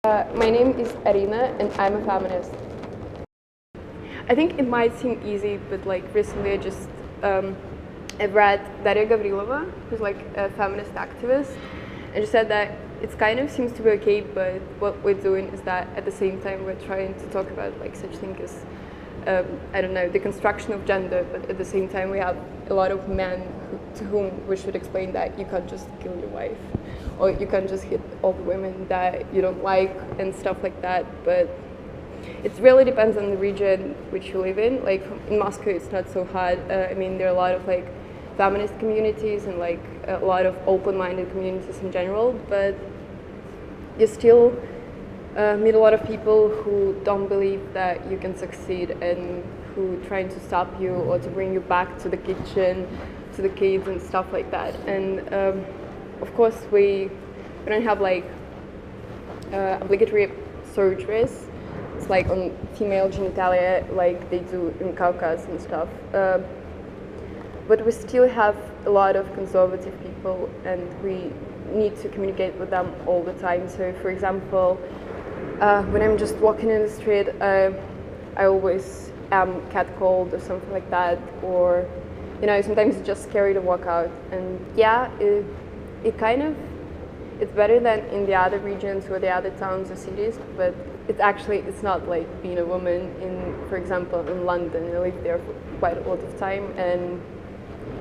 My name is Arina and I'm a feminist. I think it might seem easy, but like recently I've read Daria Gavrilova, who's like a feminist activist, and she said that it kind of seems to be okay, but what we're doing is that at the same time we're trying to talk about like such thing as I don't know, the construction of gender, but at the same time we have a lot of men to whom we should explain that you can't just kill your wife, or you can't just hit all the women that you don't like and stuff like that. But it really depends on the region which you live in. Like in Moscow it's not so hard. I mean, there are a lot of like feminist communities and like a lot of open-minded communities in general, but you still meet a lot of people who don't believe that you can succeed and who trying to stop you or to bring you back to the kitchen, to the kids and stuff like that. And of course we don't have like obligatory surgeries. It's like on female genitalia like they do in Caucasus and stuff. But we still have a lot of conservative people and we need to communicate with them all the time. So for example, when I'm just walking in the street, I always am catcalled or something like that, or you know, sometimes it's just scary to walk out. And yeah, it kind of, it's better than in the other regions or the other towns or cities, but it's not like being a woman in, for example, in London. I lived there for quite a lot of time and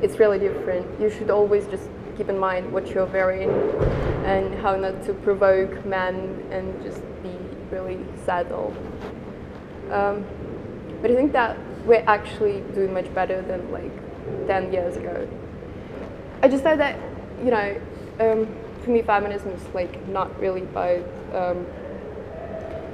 it's really different. You should always just keep in mind what you're wearing and how not to provoke men and just be really subtle. But I think that we're actually doing much better than like 10 years ago. I just thought that, you know, for me feminism is like not really about,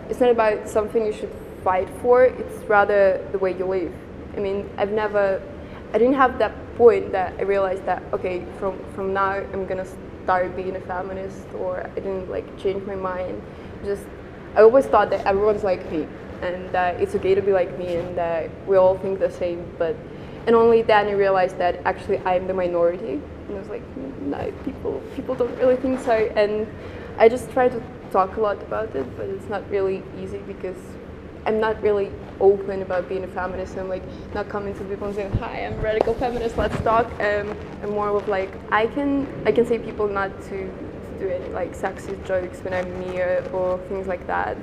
it's not about something you should fight for, it's rather the way you live. I mean, I didn't have that point that I realized that, okay, from now I'm gonna start being a feminist, or I didn't like change my mind. I always thought that everyone's like me and that it's okay to be like me and that we all think the same, and only then I realized that actually I'm the minority. And I was like, no, people don't really think so. And I just try to talk a lot about it, but it's not really easy because I'm not really open about being a feminist. I'm like not coming to people and saying, hi, I'm a radical feminist, let's talk. I'm more of like, I can say people not to do any like sexist jokes when I'm near or things like that.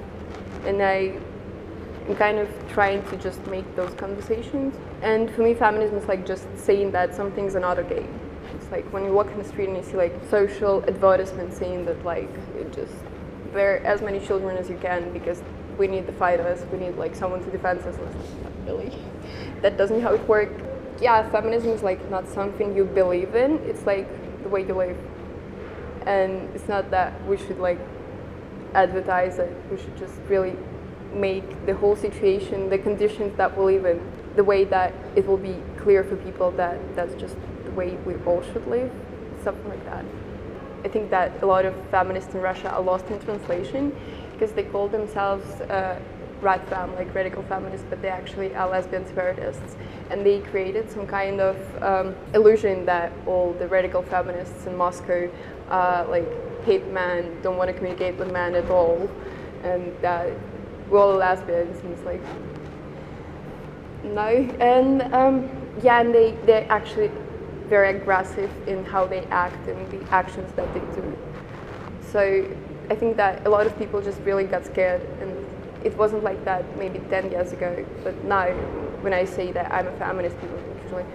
And I'm kind of trying to just make those conversations. And for me, feminism is like just saying that some things are not okay. It's like when you walk in the street and you see like social advertisements saying that like just bear as many children as you can because we need the fighters, we need like someone to defend us. Not really. That doesn't how it works. Yeah, feminism is like not something you believe in, it's like the way you live. And it's not that we should like advertise it, we should just really make the whole situation, the conditions that we live in, the way that it will be clear for people that that's just the way we all should live, something like that. I think that a lot of feminists in Russia are lost in translation because they call themselves rad fem, like radical feminists, but they actually are lesbian separatists. And they created some kind of illusion that all the radical feminists in Moscow like hate men, don't want to communicate with men at all, and that we're all lesbians, and it's like, no. And yeah, and they're actually very aggressive in how they act and the actions that they do. So I think that a lot of people just really got scared, and it wasn't like that maybe 10 years ago, but now when I say that I'm a feminist, people are usually like,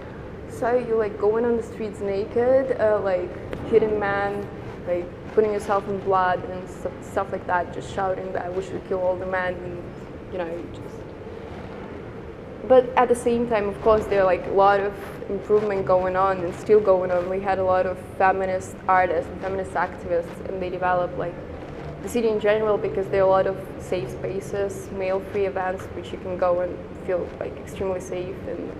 so you're like going on the streets naked, like hitting men, like putting yourself in blood and stuff like that, just shouting that we should kill all the men, and you know, just. But at the same time, of course, there are like a lot of improvement going on and still going on. We had a lot of feminist artists and feminist activists, and they developed like the city in general because there are a lot of safe spaces, male-free events, which you can go and feel like extremely safe, and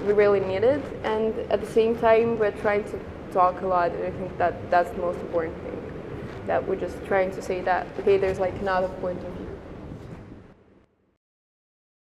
we really need it. And at the same time, we're trying to talk a lot, and I think that that's the most important thing. That we're just trying to say that, okay, there's like another point of view.